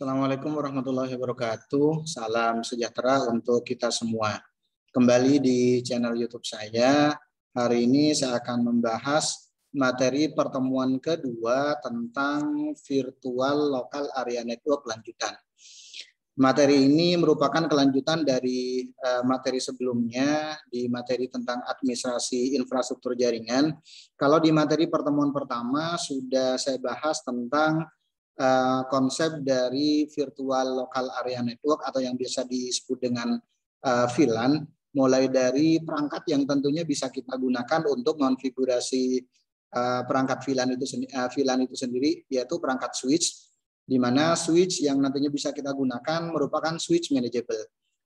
Assalamualaikum warahmatullahi wabarakatuh. Salam sejahtera untuk kita semua. Kembali di channel YouTube saya. Hari ini saya akan membahas materi pertemuan kedua tentang virtual local area network lanjutan. Materi ini merupakan kelanjutan dari materi sebelumnya di materi tentang administrasi infrastruktur jaringan. Kalau di materi pertemuan pertama sudah saya bahas tentang konsep dari virtual local area network atau yang biasa disebut dengan VLAN, mulai dari perangkat yang tentunya bisa kita gunakan untuk konfigurasi perangkat VLAN itu sendiri, yaitu perangkat switch, di mana switch yang nantinya bisa kita gunakan merupakan switch manageable.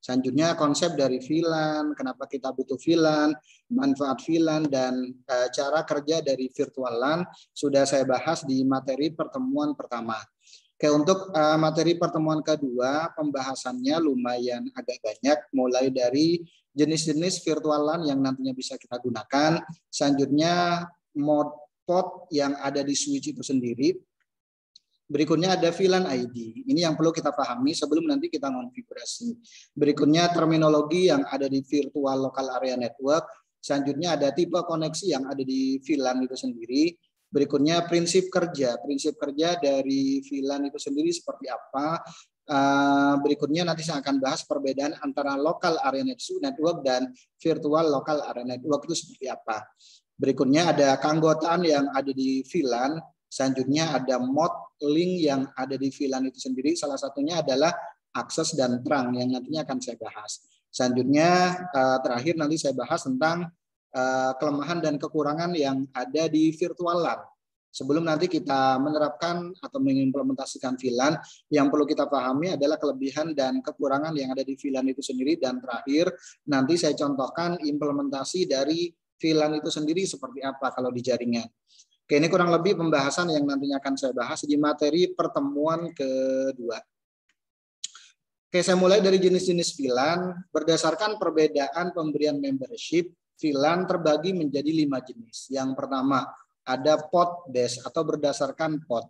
Selanjutnya konsep dari VLAN, kenapa kita butuh VLAN, manfaat VLAN, dan cara kerja dari virtual LAN sudah saya bahas di materi pertemuan pertama. Oke, untuk materi pertemuan kedua, pembahasannya lumayan agak banyak, mulai dari jenis-jenis virtual LAN yang nantinya bisa kita gunakan, selanjutnya mode port yang ada di switch itu sendiri. Berikutnya ada VLAN ID. Ini yang perlu kita pahami sebelum nanti kita konfigurasi. Berikutnya terminologi yang ada di virtual local area network. Selanjutnya ada tipe koneksi yang ada di VLAN itu sendiri. Berikutnya prinsip kerja. Prinsip kerja dari VLAN itu sendiri seperti apa. Berikutnya nanti saya akan bahas perbedaan antara local area network dan virtual local area network itu seperti apa. Berikutnya ada keanggotaan yang ada di VLAN. Selanjutnya ada mode link yang ada di VLAN itu sendiri. Salah satunya adalah akses dan terang yang nantinya akan saya bahas. Selanjutnya terakhir nanti saya bahas tentang kelemahan dan kekurangan yang ada di virtual LAN. Sebelum nanti kita menerapkan atau mengimplementasikan VLAN, yang perlu kita pahami adalah kelebihan dan kekurangan yang ada di VLAN itu sendiri. Dan terakhir nanti saya contohkan implementasi dari VLAN itu sendiri seperti apa kalau di jaringan. Oke, ini kurang lebih pembahasan yang nantinya akan saya bahas di materi pertemuan kedua. Oke, saya mulai dari jenis-jenis VLAN. Berdasarkan perbedaan pemberian membership, VLAN terbagi menjadi 5 jenis. Yang pertama, ada port based atau berdasarkan port.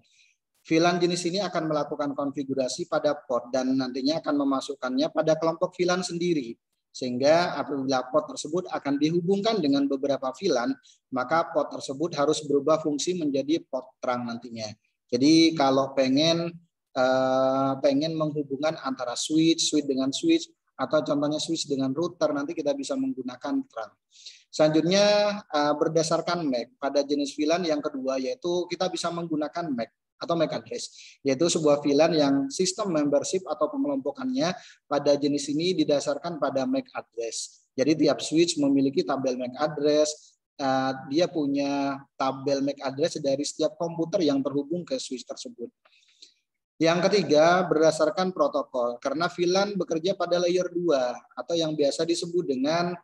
VLAN jenis ini akan melakukan konfigurasi pada port dan nantinya akan memasukkannya pada kelompok VLAN sendiri. Sehingga apabila port tersebut akan dihubungkan dengan beberapa VLAN, maka port tersebut harus berubah fungsi menjadi port terang nantinya. Jadi kalau pengen menghubungkan antara switch dengan switch, atau contohnya switch dengan router, nanti kita bisa menggunakan terang. Selanjutnya berdasarkan MAC, pada jenis VLAN yang kedua yaitu kita bisa menggunakan MAC atau MAC address, yaitu sebuah VLAN yang sistem membership atau pengelompokannya pada jenis ini didasarkan pada MAC address. Jadi tiap switch memiliki tabel MAC address, dia punya tabel MAC address dari setiap komputer yang terhubung ke switch tersebut. Yang ketiga, berdasarkan protokol, karena VLAN bekerja pada layer 2 atau yang biasa disebut dengan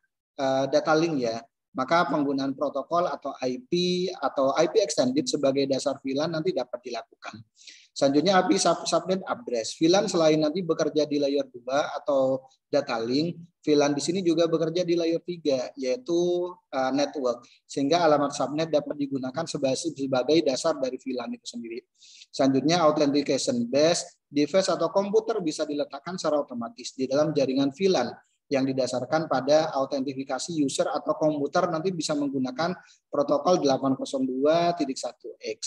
data link ya. Maka penggunaan protokol atau IP extended sebagai dasar VLAN nanti dapat dilakukan. Selanjutnya IP subnet address. VLAN selain nanti bekerja di layer 2 atau data link, VLAN di sini juga bekerja di layer 3 yaitu network. Sehingga alamat subnet dapat digunakan sebagai dasar dari VLAN itu sendiri. Selanjutnya authentication based, device atau komputer bisa diletakkan secara otomatis di dalam jaringan VLAN yang didasarkan pada autentifikasi user atau komputer nanti bisa menggunakan protokol 802.1x.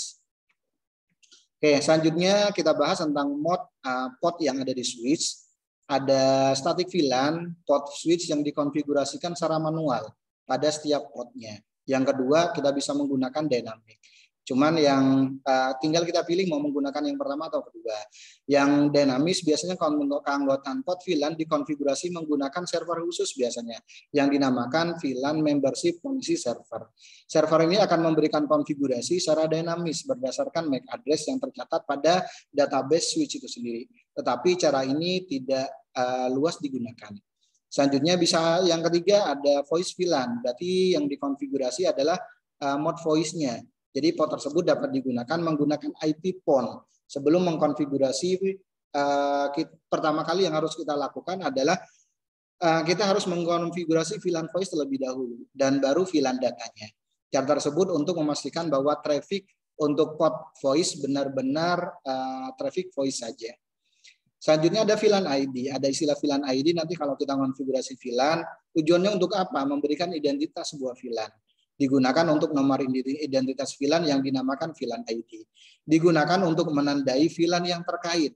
Oke, selanjutnya kita bahas tentang mode port yang ada di switch. Ada static VLAN, port switch yang dikonfigurasikan secara manual pada setiap portnya. Yang kedua, kita bisa menggunakan dynamic. Cuman yang tinggal kita pilih mau menggunakan yang pertama atau kedua. Yang dinamis biasanya untuk keanggotaan port VLAN dikonfigurasi menggunakan server khusus biasanya yang dinamakan VLAN Membership Policy Server. Server ini akan memberikan konfigurasi secara dinamis berdasarkan MAC address yang tercatat pada database switch itu sendiri. Tetapi cara ini tidak luas digunakan. Selanjutnya bisa yang ketiga ada voice VLAN. Berarti yang dikonfigurasi adalah mode voice-nya. Jadi port tersebut dapat digunakan menggunakan IP PON. Sebelum mengkonfigurasi, pertama kali yang harus kita lakukan adalah kita harus mengkonfigurasi VLAN voice terlebih dahulu dan baru VLAN datanya. Cara tersebut untuk memastikan bahwa traffic untuk port voice benar-benar traffic voice saja. Selanjutnya ada VLAN ID. Ada istilah VLAN ID nanti kalau kita konfigurasi VLAN, tujuannya untuk apa? Memberikan identitas sebuah VLAN. Digunakan untuk nomor identitas VLAN yang dinamakan VLAN ID. Digunakan untuk menandai VLAN yang terkait.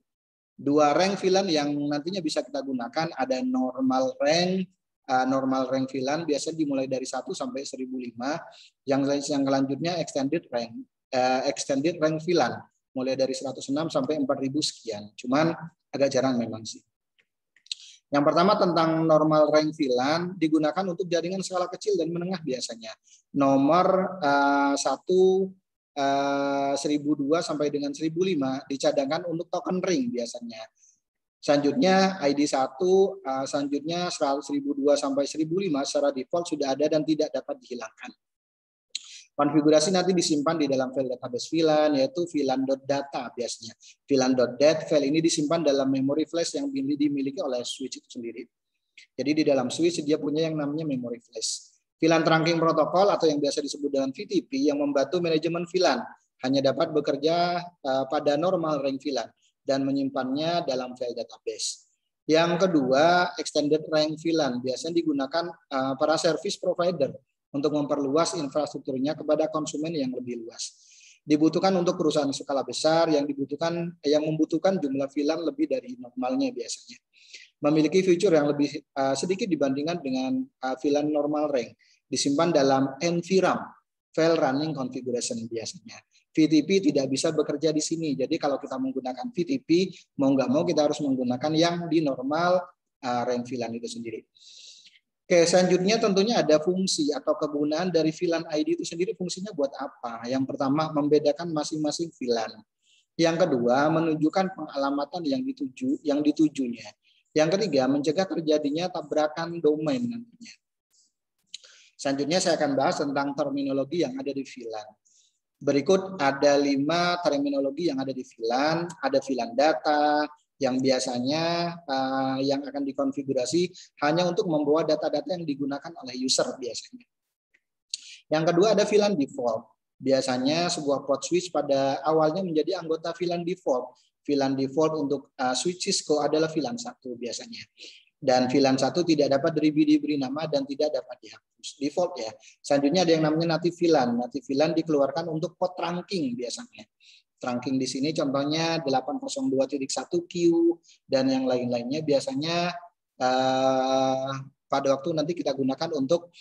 Dua rank VLAN yang nantinya bisa kita gunakan, ada normal rank VLAN biasanya dimulai dari 1 sampai 1005. Yang selanjutnya extended rank VLAN mulai dari 106 sampai 4000 sekian. Cuman agak jarang memang sih. Yang pertama tentang normal rank VLAN digunakan untuk jaringan skala kecil dan menengah biasanya. Nomor 1002 sampai dengan 1005 dicadangkan untuk token ring biasanya. Selanjutnya ID 1, selanjutnya 1002 sampai 1005 secara default sudah ada dan tidak dapat dihilangkan. Konfigurasi nanti disimpan di dalam file database VLAN, yaitu VLAN.data biasanya. VLAN.dat, file ini disimpan dalam memori flash yang dimiliki oleh switch itu sendiri. Jadi di dalam switch dia punya yang namanya memory flash. VLAN trunking protokol atau yang biasa disebut dengan VTP yang membantu manajemen VLAN hanya dapat bekerja pada normal rank VLAN dan menyimpannya dalam file database. Yang kedua, extended rank VLAN biasanya digunakan para service provider untuk memperluas infrastrukturnya kepada konsumen yang lebih luas. Dibutuhkan untuk perusahaan skala besar yang membutuhkan jumlah VLAN lebih dari normalnya biasanya. Memiliki fitur yang lebih sedikit dibandingkan dengan VLAN normal rank. Disimpan dalam NVRAM, file running configuration biasanya. VTP tidak bisa bekerja di sini. Jadi kalau kita menggunakan VTP, mau nggak mau kita harus menggunakan yang di normal rank VLAN itu sendiri. Oke, selanjutnya tentunya ada fungsi atau kegunaan dari VLAN ID itu sendiri. Fungsinya buat apa? Yang pertama, membedakan masing-masing VLAN. Yang kedua, menunjukkan pengalamatan yang ditujunya. Yang ketiga, mencegah terjadinya tabrakan domain nantinya. Selanjutnya saya akan bahas tentang terminologi yang ada di VLAN. Berikut ada 5 terminologi yang ada di VLAN. Ada VLAN data, yang biasanya yang akan dikonfigurasi hanya untuk membawa data-data yang digunakan oleh user biasanya. Yang kedua ada VLAN default. Biasanya sebuah port switch pada awalnya menjadi anggota VLAN default. VLAN default untuk switch Cisco adalah VLAN 1 biasanya. Dan VLAN 1 tidak dapat diberi nama dan tidak dapat dihapus. Default ya. Selanjutnya ada yang namanya native VLAN. Native VLAN dikeluarkan untuk port trunking biasanya. Trunking di sini contohnya 802.1Q dan yang lain-lainnya biasanya pada waktu nanti kita gunakan untuk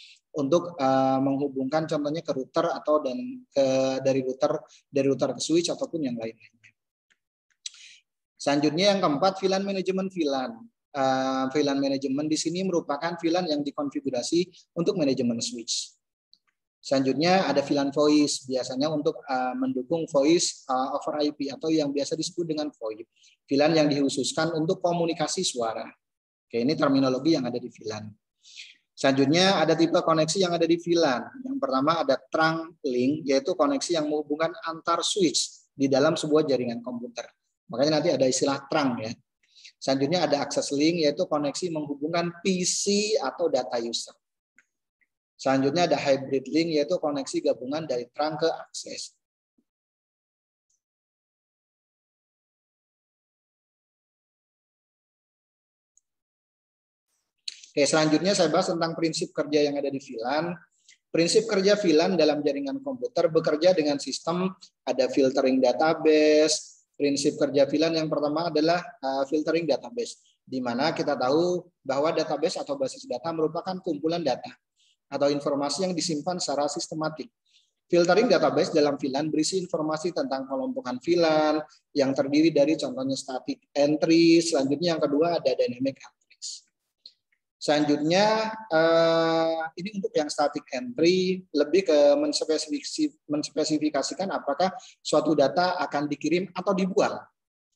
menghubungkan contohnya ke router atau dari router ke switch ataupun yang lain-lainnya. Selanjutnya yang keempat VLAN manajemen VLAN. VLAN manajemen di sini merupakan VLAN yang dikonfigurasi untuk manajemen switch. Selanjutnya ada VLAN voice, biasanya untuk mendukung voice over IP atau yang biasa disebut dengan VoIP. VLAN yang dikhususkan untuk komunikasi suara. Oke, ini terminologi yang ada di VLAN. Selanjutnya ada tipe koneksi yang ada di VLAN. Yang pertama ada trunk link, yaitu koneksi yang menghubungkan antar switch di dalam sebuah jaringan komputer. Makanya nanti ada istilah trunk ya. Selanjutnya ada access link, yaitu koneksi menghubungkan PC atau data user. Selanjutnya ada hybrid link, yaitu koneksi gabungan dari trunk ke akses. Oke, selanjutnya saya bahas tentang prinsip kerja yang ada di VLAN. Prinsip kerja VLAN dalam jaringan komputer bekerja dengan sistem ada filtering database. Prinsip kerja VLAN yang pertama adalah filtering database, di mana kita tahu bahwa database atau basis data merupakan kumpulan data atau informasi yang disimpan secara sistematik. Filtering database dalam VLAN berisi informasi tentang kelompokan VLAN yang terdiri dari contohnya static entry. Selanjutnya yang kedua ada dynamic entries. Selanjutnya ini untuk yang static entry lebih ke menspesifikasikan apakah suatu data akan dikirim atau dibuang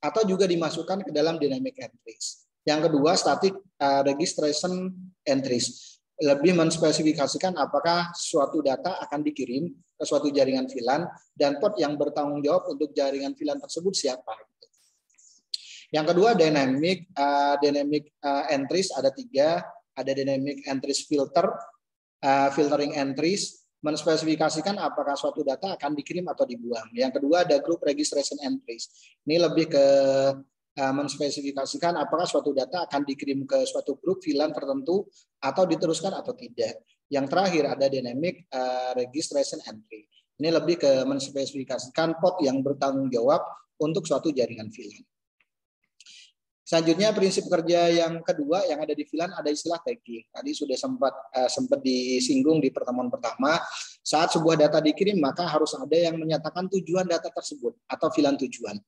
atau juga dimasukkan ke dalam dynamic entries. Yang kedua static registration entries lebih menspesifikasikan apakah suatu data akan dikirim ke suatu jaringan VLAN dan port yang bertanggung jawab untuk jaringan VLAN tersebut siapa. Yang kedua dynamic entries ada 3, ada dynamic entries filtering entries menspesifikasikan apakah suatu data akan dikirim atau dibuang. Yang kedua ada group registration entries. Ini lebih ke menspesifikasikan apakah suatu data akan dikirim ke suatu grup VLAN tertentu atau diteruskan atau tidak. Yang terakhir ada dynamic registration entry. Ini lebih ke menspesifikasikan port yang bertanggung jawab untuk suatu jaringan VLAN. Selanjutnya prinsip kerja yang kedua yang ada di VLAN ada istilah tagging. Tadi sudah sempat disinggung di pertemuan pertama. Saat sebuah data dikirim maka harus ada yang menyatakan tujuan data tersebut atau VLAN tujuan.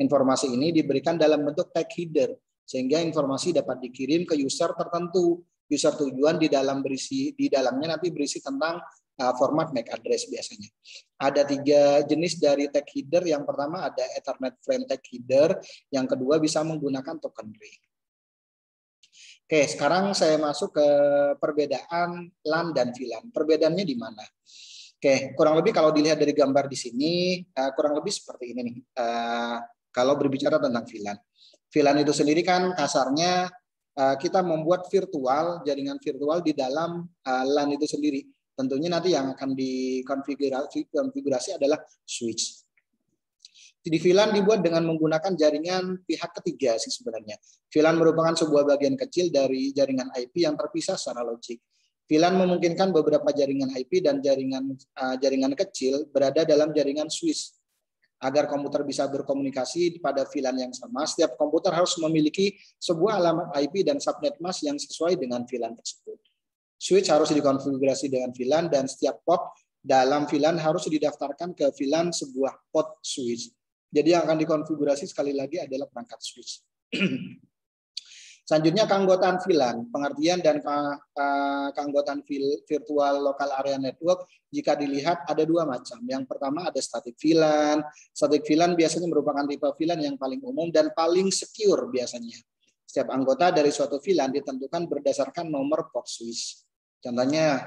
Informasi ini diberikan dalam bentuk tag header sehingga informasi dapat dikirim ke user tertentu. User tujuan di dalamnya nanti berisi tentang format MAC address biasanya. Ada 3 jenis dari tag header. Yang pertama ada Ethernet frame tag header, yang kedua bisa menggunakan token ring. Oke, sekarang saya masuk ke perbedaan LAN dan VLAN. Perbedaannya di mana? Oke, kurang lebih kalau dilihat dari gambar di sini, kurang lebih seperti ini nih. Kalau berbicara tentang VLAN. VLAN itu sendiri kan kasarnya kita membuat jaringan virtual di dalam LAN itu sendiri. Tentunya nanti yang akan dikonfigurasi adalah switch. Di VLAN dibuat dengan menggunakan jaringan pihak ketiga sih sebenarnya. VLAN merupakan sebuah bagian kecil dari jaringan IP yang terpisah secara logik. VLAN memungkinkan beberapa jaringan IP dan jaringan kecil berada dalam jaringan switch. Agar komputer bisa berkomunikasi pada VLAN yang sama, setiap komputer harus memiliki sebuah alamat IP dan subnet mask yang sesuai dengan VLAN tersebut. Switch harus dikonfigurasi dengan VLAN dan setiap port dalam VLAN harus didaftarkan ke VLAN sebuah port switch. Jadi yang akan dikonfigurasi sekali lagi adalah perangkat switch. Selanjutnya keanggotaan VLAN, pengertian dan keanggotaan virtual local area network jika dilihat ada 2 macam. Yang pertama ada static VLAN. Static VLAN biasanya merupakan tipe VLAN yang paling umum dan paling secure biasanya. Setiap anggota dari suatu VLAN ditentukan berdasarkan nomor port switch. Contohnya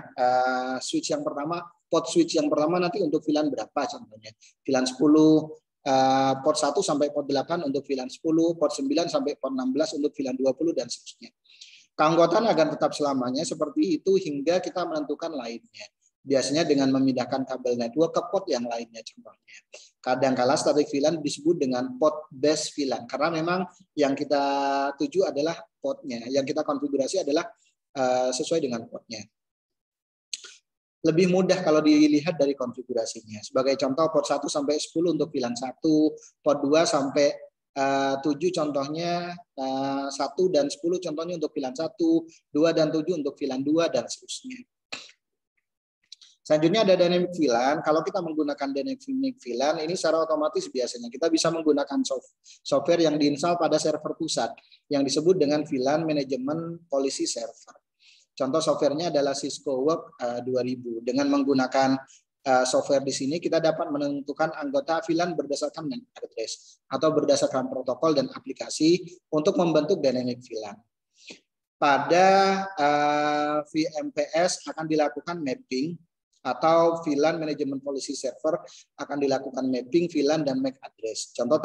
switch yang pertama, port switch yang pertama nanti untuk VLAN berapa contohnya? VLAN 10, port 1 sampai port 8 untuk VLAN 10, port 9 sampai port 16 untuk VLAN 20 dan seterusnya. Keanggotaan akan tetap selamanya seperti itu hingga kita menentukan lainnya. Biasanya dengan memindahkan kabel network ke port yang lainnya contohnya. Kadang-kala static VLAN disebut dengan port based VLAN karena memang yang kita tuju adalah portnya, yang kita konfigurasi adalah sesuai dengan portnya. Lebih mudah kalau dilihat dari konfigurasinya. Sebagai contoh port 1 sampai 10 untuk VLAN 1, port 2 sampai 7 contohnya 1 dan 10 contohnya untuk VLAN 1, 2 dan 7 untuk VLAN 2 dan seterusnya. Selanjutnya ada dynamic VLAN. Kalau kita menggunakan dynamic VLAN ini secara otomatis biasanya kita bisa menggunakan software yang diinstal pada server pusat yang disebut dengan VLAN Management Policy Server. Contoh softwarenya adalah Cisco Work 2000. Dengan menggunakan software di sini kita dapat menentukan anggota VLAN berdasarkan MAC address atau berdasarkan protokol dan aplikasi untuk membentuk dynamic VLAN. Pada VMPS akan dilakukan mapping atau VLAN Management Policy Server akan dilakukan mapping VLAN dan MAC address. Contoh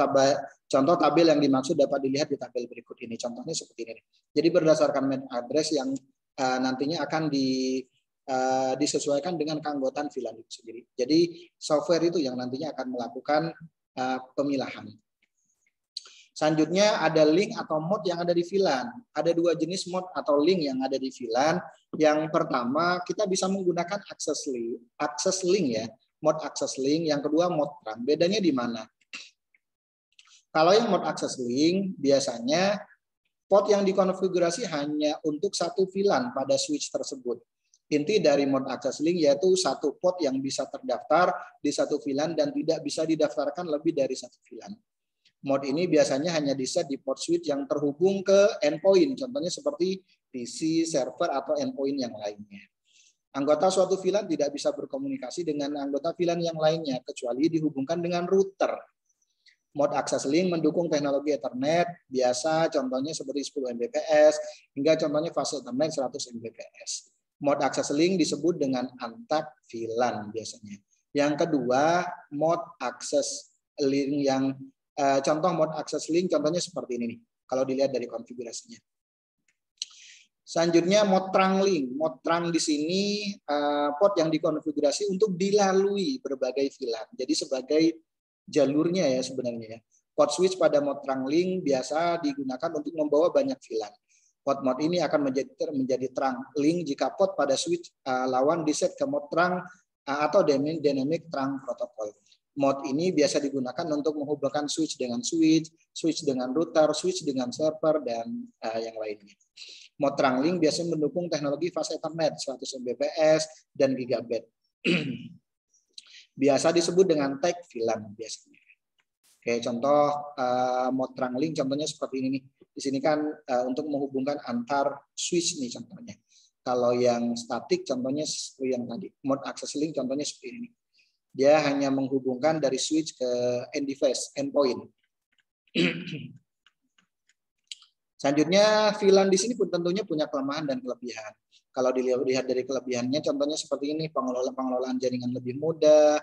tabel yang dimaksud dapat dilihat di tabel berikut ini. Contohnya seperti ini. Jadi berdasarkan MAC address yang nantinya akan disesuaikan dengan keanggotaan VLAN itu sendiri. Jadi software itu yang nantinya akan melakukan pemilahan. Selanjutnya ada link atau mode yang ada di VLAN. Ada 2 jenis mode atau link yang ada di VLAN. Yang pertama kita bisa menggunakan access link ya, mode access link. Yang kedua mode trunk. Bedanya di mana? Kalau yang mode access link biasanya port yang dikonfigurasi hanya untuk satu VLAN pada switch tersebut. Inti dari mode access link yaitu satu port yang bisa terdaftar di satu VLAN dan tidak bisa didaftarkan lebih dari satu VLAN. Mode ini biasanya hanya di-set di port switch yang terhubung ke endpoint, contohnya seperti PC, server, atau endpoint yang lainnya. Anggota suatu VLAN tidak bisa berkomunikasi dengan anggota VLAN yang lainnya kecuali dihubungkan dengan router. Mode access link mendukung teknologi Ethernet biasa, contohnya seperti 10 Mbps, hingga contohnya fast Ethernet 100 Mbps. Mode access link disebut dengan untagged VLAN biasanya. Yang kedua, mode access link yang contoh mode access link contohnya seperti ini nih, kalau dilihat dari konfigurasinya. Selanjutnya mode trunk link. Mode trunk di sini port yang dikonfigurasi untuk dilalui berbagai VLAN. Jadi sebagai jalurnya ya sebenarnya ya. Port switch pada mode terang link biasa digunakan untuk membawa banyak VLAN. Port mode ini akan menjadi terang link jika port pada switch lawan diset ke mode terang atau dynamic terang protokol. Mode ini biasa digunakan untuk menghubungkan switch dengan switch, switch dengan router, switch dengan server, dan yang lainnya. Mode terang link biasanya mendukung teknologi fast Ethernet 100 Mbps dan gigabit. Biasa disebut dengan tag VLAN biasanya. Oke, contoh mode terang link contohnya seperti ini nih. Di sini kan untuk menghubungkan antar switch nih contohnya. Kalau yang statik contohnya seperti yang tadi. Mode access link contohnya seperti ini. Dia hanya menghubungkan dari switch ke end device, endpoint. Selanjutnya, VLAN di sini pun tentunya punya kelemahan dan kelebihan. Kalau dilihat dari kelebihannya, contohnya seperti ini, pengelolaan jaringan lebih mudah,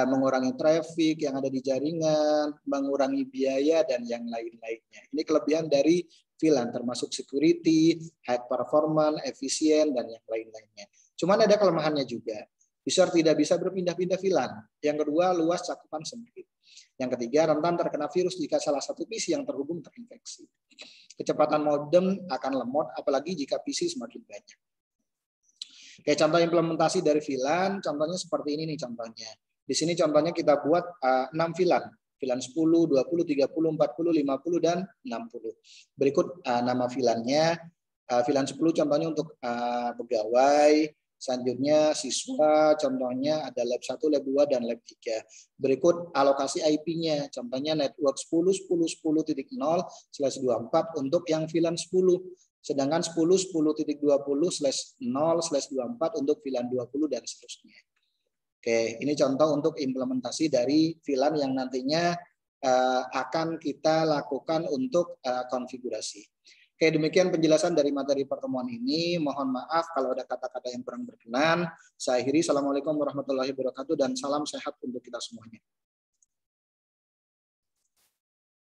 mengurangi traffic yang ada di jaringan, mengurangi biaya, dan yang lain-lainnya. Ini kelebihan dari VLAN, termasuk security, high performance, efisien, dan yang lain-lainnya. Cuman ada kelemahannya juga. User tidak bisa berpindah-pindah VLAN. Yang kedua, luas cakupan sempit. Yang ketiga, rentan terkena virus jika salah satu PC yang terhubung terinfeksi. Kecepatan modem akan lemot, apalagi jika PC semakin banyak. Oke, contoh implementasi dari VLAN, contohnya seperti ini nih contohnya. Di sini contohnya kita buat 6 VLAN. VLAN 10, 20, 30, 40, 50, dan 60. Berikut nama VLAN-nya. VLAN 10 contohnya untuk pegawai. Selanjutnya siswa, contohnya ada lab 1, lab 2, dan lab 3. Berikut alokasi IP-nya, contohnya network 10.10.0/24 untuk yang VLAN 10. Sedangkan 10.10.20/0/24 untuk VLAN 20 dan seterusnya. Oke, ini contoh untuk implementasi dari VLAN yang nantinya akan kita lakukan untuk konfigurasi. Oke, demikian penjelasan dari materi pertemuan ini. Mohon maaf kalau ada kata-kata yang kurang berkenan. Saya akhiri. Assalamualaikum warahmatullahi wabarakatuh dan salam sehat untuk kita semuanya.